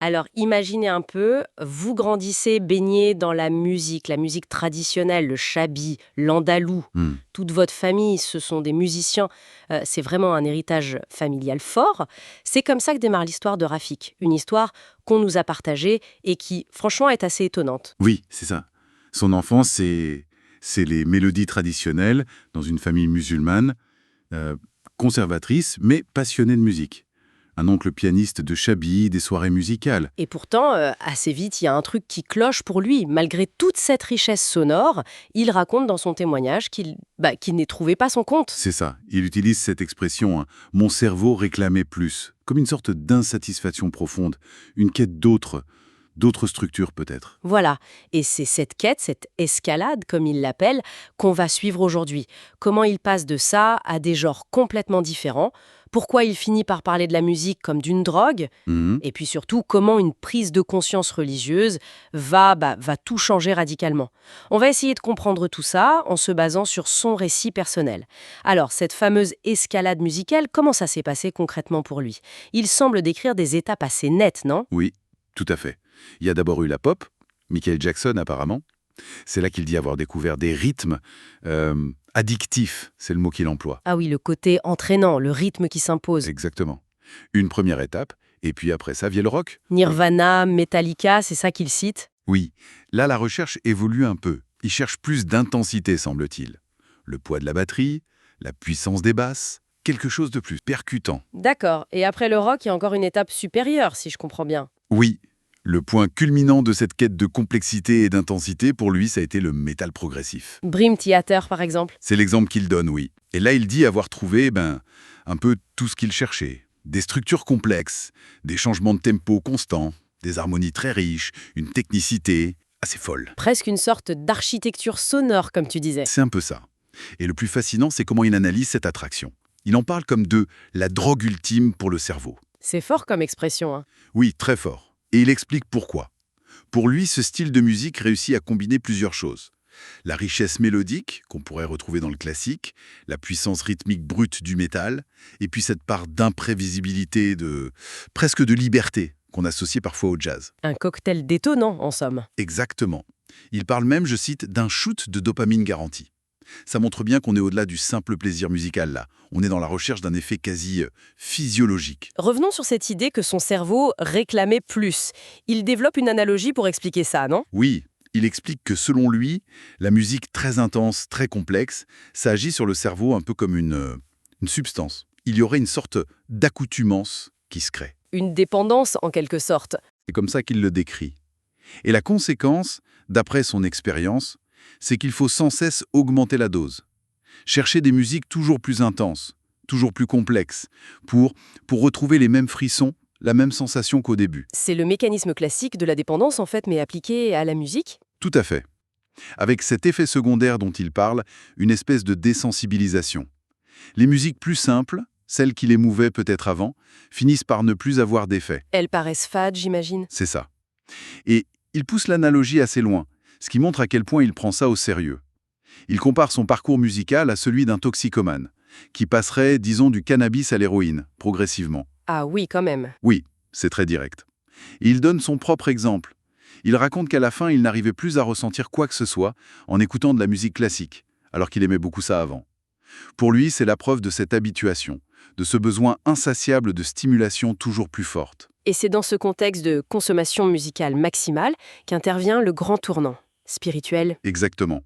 Alors, imaginez un peu, vous grandissez baigné dans la musique traditionnelle, le chabi, l'andalou. Hmm. Toute votre famille, ce sont des musiciens. C'est vraiment un héritage familial fort. C'est comme ça que démarre l'histoire de Rafik. Une histoire qu'on nous a partagée et qui, franchement, est assez étonnante. Oui, c'est ça. Son enfance, c'est les mélodies traditionnelles dans une famille musulmane, euh, conservatrice, mais passionnée de musique. Un oncle pianiste de Chabi, des soirées musicales. Et pourtant, assez vite, il y a un truc qui cloche pour lui. Malgré toute cette richesse sonore, il raconte dans son témoignage qu'il n'est trouvé pas son compte. C'est ça. Il utilise cette expression, hein, mon cerveau réclamait plus, comme une sorte d'insatisfaction profonde, une quête d'autres structures peut-être. Voilà. Et c'est cette quête, cette escalade, comme il l'appelle, qu'on va suivre aujourd'hui. Comment il passe de ça à des genres complètement différents, pourquoi il finit par parler de la musique comme d'une drogue, Mhm. et puis surtout comment une prise de conscience religieuse va tout changer radicalement. On va essayer de comprendre tout ça en se basant sur son récit personnel. Alors, cette fameuse escalade musicale, comment ça s'est passé concrètement pour lui? Il semble décrire des étapes assez nettes, non? Oui, tout à fait. Il y a d'abord eu la pop, Michael Jackson apparemment. C'est là qu'il dit avoir découvert des rythmes addictifs, c'est le mot qu'il emploie. Ah oui, le côté entraînant, le rythme qui s'impose. Exactement. Une première étape, et puis après ça vient le rock. Nirvana, Metallica, c'est ça qu'il cite? Oui, là la recherche évolue un peu. Il cherche plus d'intensité, semble-t-il. Le poids de la batterie, la puissance des basses, quelque chose de plus percutant. D'accord. Et après le rock, il y a encore une étape supérieure, si je comprends bien. Oui, le point culminant de cette quête de complexité et d'intensité, pour lui, ça a été le métal progressif. Dream Theater, par exemple. C'est l'exemple qu'il donne, oui. Et là, il dit avoir trouvé, un peu tout ce qu'il cherchait. Des structures complexes, des changements de tempo constants, des harmonies très riches, une technicité assez folle. Presque une sorte d'architecture sonore, comme tu disais. C'est un peu ça. Et le plus fascinant, c'est comment il analyse cette attraction. Il en parle comme de la drogue ultime pour le cerveau. C'est fort comme expression, hein. Oui, très fort. Et il explique pourquoi. Pour lui, ce style de musique réussit à combiner plusieurs choses. La richesse mélodique, qu'on pourrait retrouver dans le classique, la puissance rythmique brute du métal, et puis cette part d'imprévisibilité, presque de liberté, qu'on associe parfois au jazz. Un cocktail détonnant, en somme. Exactement. Il parle même, je cite, d'un shoot de dopamine garanti. Ça montre bien qu'on est au-delà du simple plaisir musical là. On est dans la recherche d'un effet quasi physiologique. Revenons sur cette idée que son cerveau réclamait plus. Il développe une analogie pour expliquer ça, non? Oui, il explique que selon lui, la musique très intense, très complexe, ça agit sur le cerveau un peu comme une substance. Il y aurait une sorte d'accoutumance qui se crée. Une dépendance, en quelque sorte. C'est comme ça qu'il le décrit. Et la conséquence, d'après son expérience, c'est qu'il faut sans cesse augmenter la dose. Chercher des musiques toujours plus intenses, toujours plus complexes, pour retrouver les mêmes frissons, la même sensation qu'au début. C'est le mécanisme classique de la dépendance, en fait, mais appliqué à la musique. Tout à fait. Avec cet effet secondaire dont il parle, une espèce de désensibilisation. Les musiques plus simples, celles qui l'émouvaient peut-être avant, finissent par ne plus avoir d'effet. Elles paraissent fades, j'imagine. C'est ça. Et il pousse l'analogie assez loin, ce qui montre à quel point il prend ça au sérieux. Il compare son parcours musical à celui d'un toxicomane, qui passerait, disons, du cannabis à l'héroïne, progressivement. Ah oui, quand même. Oui, c'est très direct. Et il donne son propre exemple. Il raconte qu'à la fin, il n'arrivait plus à ressentir quoi que ce soit en écoutant de la musique classique, alors qu'il aimait beaucoup ça avant. Pour lui, c'est la preuve de cette habituation, de ce besoin insatiable de stimulation toujours plus forte. Et c'est dans ce contexte de consommation musicale maximale qu'intervient le grand tournant, spirituel. Exactement.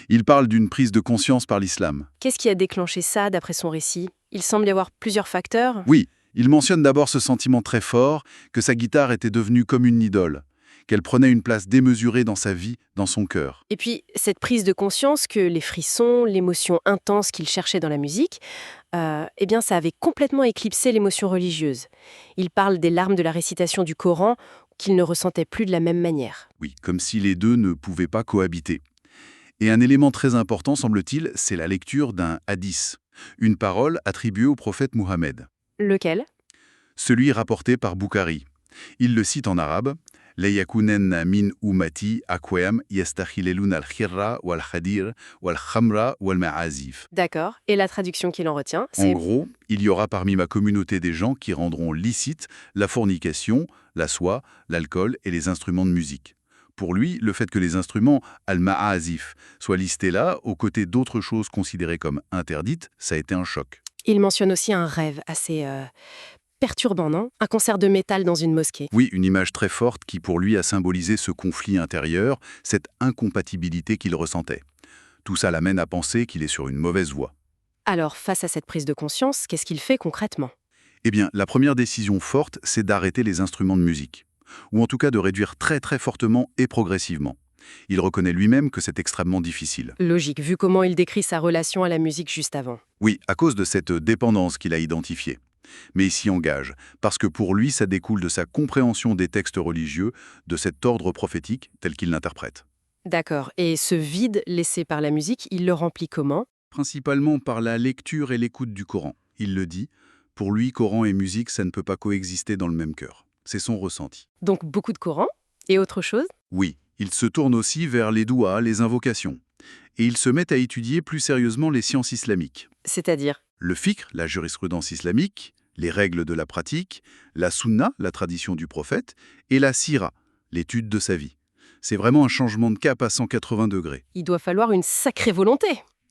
Il parle d'une prise de conscience par l'islam. Qu'est-ce qui a déclenché ça, d'après son récit? Il semble y avoir plusieurs facteurs. Oui, il mentionne d'abord ce sentiment très fort que sa guitare était devenue comme une idole, qu'elle prenait une place démesurée dans sa vie, dans son cœur. Et puis, cette prise de conscience que les frissons, l'émotion intense qu'il cherchait dans la musique, eh bien, ça avait complètement éclipsé l'émotion religieuse. Il parle des larmes de la récitation du Coran qu'il ne ressentait plus de la même manière. Oui, comme si les deux ne pouvaient pas cohabiter. Et un élément très important, semble-t-il, c'est la lecture d'un hadith, une parole attribuée au prophète Mohammed. Lequel? Celui rapporté par Boukhari. Il le cite en arabe. « ليكونن من أمتي أقوام يستحللون الخر والخدير والخمر والمعازف. D'accord. Et la traduction qu'il en retient, En c'est... gros, il y aura parmi ma communauté des gens qui rendront licite la fornication, la soie, l'alcool et les instruments de musique. Pour lui, le fait que les instruments al-ma'azif soient listés là, aux côtés d'autres choses considérées comme interdites, ça a été un choc. Il mentionne aussi un rêve assez perturbant, non? Un concert de métal dans une mosquée. Oui, une image très forte qui pour lui a symbolisé ce conflit intérieur, cette incompatibilité qu'il ressentait. Tout ça l'amène à penser qu'il est sur une mauvaise voie. Alors, face à cette prise de conscience, qu'est-ce qu'il fait concrètement? Eh bien, la première décision forte, c'est d'arrêter les instruments de musique. Ou en tout cas de réduire très très fortement et progressivement. Il reconnaît lui-même que c'est extrêmement difficile. Logique, vu comment il décrit sa relation à la musique juste avant. Oui, à cause de cette dépendance qu'il a identifiée. Mais il s'y engage, parce que pour lui, ça découle de sa compréhension des textes religieux, de cet ordre prophétique tel qu'il l'interprète. D'accord. Et ce vide laissé par la musique, il le remplit comment? Principalement par la lecture et l'écoute du Coran. Il le dit, pour lui, Coran et musique, ça ne peut pas coexister dans le même cœur. C'est son ressenti. Donc beaucoup de Coran. Et autre chose? Oui, il se tourne aussi vers les douas, les invocations. Et il se met à étudier plus sérieusement les sciences islamiques. C'est-à-dire? Le fiqh, la jurisprudence islamique, les règles de la pratique, la sunna, la tradition du prophète, et la sira, l'étude de sa vie. C'est vraiment un changement de cap à 180 degrés. Il doit falloir une sacrée volonté.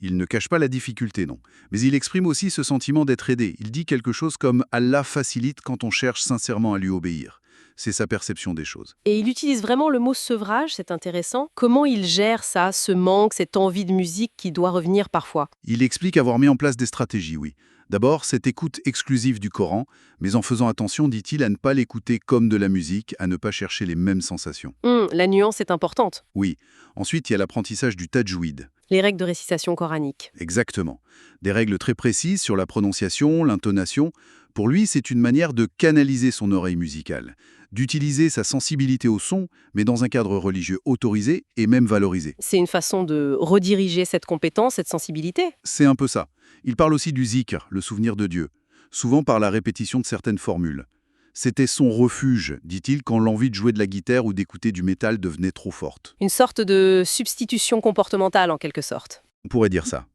Il ne cache pas la difficulté, non. Mais il exprime aussi ce sentiment d'être aidé. Il dit quelque chose comme « Allah facilite quand on cherche sincèrement à lui obéir ». C'est sa perception des choses. Et il utilise vraiment le mot sevrage, c'est intéressant. Comment il gère ça, ce manque, cette envie de musique qui doit revenir parfois? Il explique avoir mis en place des stratégies, oui. D'abord, cette écoute exclusive du Coran, mais en faisant attention, dit-il, à ne pas l'écouter comme de la musique, à ne pas chercher les mêmes sensations. La nuance est importante. Oui. Ensuite, il y a l'apprentissage du tajwid. Les règles de récitation coranique. Exactement. Des règles très précises sur la prononciation, l'intonation. Pour lui, c'est une manière de canaliser son oreille musicale, d'utiliser sa sensibilité au son, mais dans un cadre religieux autorisé et même valorisé. C'est une façon de rediriger cette compétence, cette sensibilité. C'est un peu ça. Il parle aussi du zikr, le souvenir de Dieu, souvent par la répétition de certaines formules. C'était son refuge, dit-il, quand l'envie de jouer de la guitare ou d'écouter du métal devenait trop forte. Une sorte de substitution comportementale en quelque sorte. On pourrait dire ça.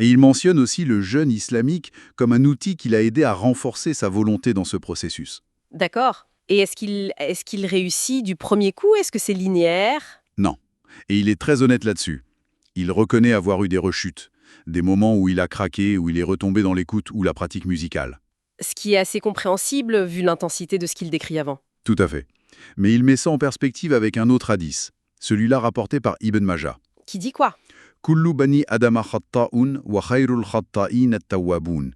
Et il mentionne aussi le jeûne islamique comme un outil qui l'a aidé à renforcer sa volonté dans ce processus. D'accord. Et est-ce qu'il réussit du premier coup? Est-ce que c'est linéaire? Non. Et il est très honnête là-dessus. Il reconnaît avoir eu des rechutes, des moments où il a craqué, où il est retombé dans l'écoute ou la pratique musicale. Ce qui est assez compréhensible vu l'intensité de ce qu'il décrit avant. Tout à fait. Mais il met ça en perspective avec un autre hadith, celui-là rapporté par Ibn Majah. Qui dit quoi? Kullu bani adama khatta'un wa khayrul khatta'in at-tawwabun.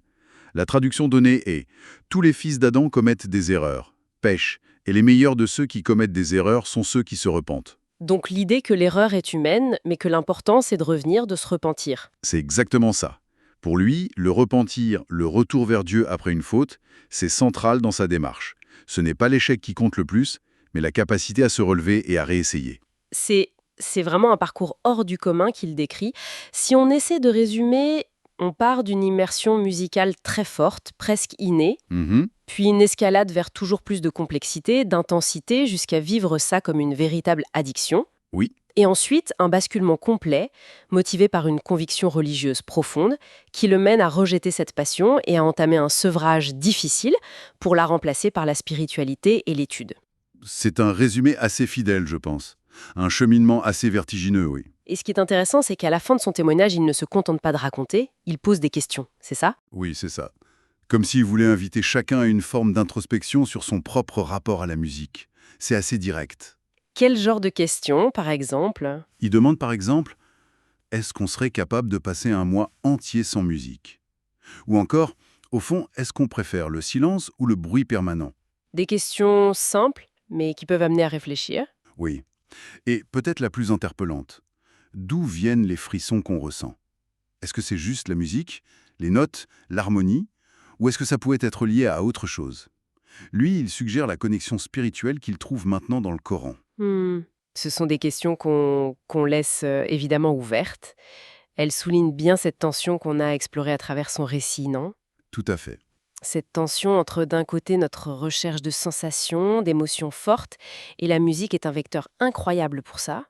La traduction donnée est « Tous les fils d'Adam commettent des erreurs, pêchent, et les meilleurs de ceux qui commettent des erreurs sont ceux qui se repentent. » Donc l'idée que l'erreur est humaine, mais que l'important c'est de revenir, de se repentir. C'est exactement ça. Pour lui, le repentir, le retour vers Dieu après une faute, c'est central dans sa démarche. Ce n'est pas l'échec qui compte le plus, mais la capacité à se relever et à réessayer. C'est vraiment un parcours hors du commun qu'il décrit. Si on essaie de résumer, on part d'une immersion musicale très forte, presque innée, puis une escalade vers toujours plus de complexité, d'intensité, jusqu'à vivre ça comme une véritable addiction. Oui. Et ensuite, un basculement complet, motivé par une conviction religieuse profonde, qui le mène à rejeter cette passion et à entamer un sevrage difficile pour la remplacer par la spiritualité et l'étude. C'est un résumé assez fidèle, je pense. Un cheminement assez vertigineux, oui. Et ce qui est intéressant, c'est qu'à la fin de son témoignage, il ne se contente pas de raconter, il pose des questions, c'est ça? Oui, c'est ça. Comme s'il voulait inviter chacun à une forme d'introspection sur son propre rapport à la musique. C'est assez direct. Quel genre de questions, par exemple? Il demande par exemple « Est-ce qu'on serait capable de passer un mois entier sans musique ?» Ou encore « Au fond, est-ce qu'on préfère le silence ou le bruit permanent ?» Des questions simples, mais qui peuvent amener à réfléchir. Oui. Et peut-être la plus interpellante. D'où viennent les frissons qu'on ressent? Est-ce que c'est juste la musique, les notes, l'harmonie? Ou est-ce que ça pourrait être lié à autre chose? Lui, il suggère la connexion spirituelle qu'il trouve maintenant dans le Coran. Ce sont des questions qu'on laisse évidemment ouvertes. Elles soulignent bien cette tension qu'on a explorée à travers son récit, non? Tout à fait. Cette tension entre d'un côté notre recherche de sensations, d'émotions fortes, et la musique est un vecteur incroyable pour ça,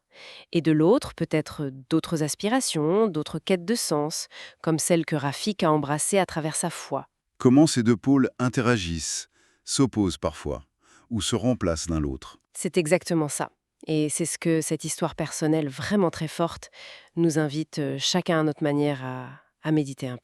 et de l'autre peut-être d'autres aspirations, d'autres quêtes de sens, comme celle que Rafik a embrassée à travers sa foi. Comment ces deux pôles interagissent, s'opposent parfois, ou se remplacent l'un l'autre. C'est exactement ça. Et c'est ce que cette histoire personnelle vraiment très forte nous invite chacun à notre manière à méditer un peu.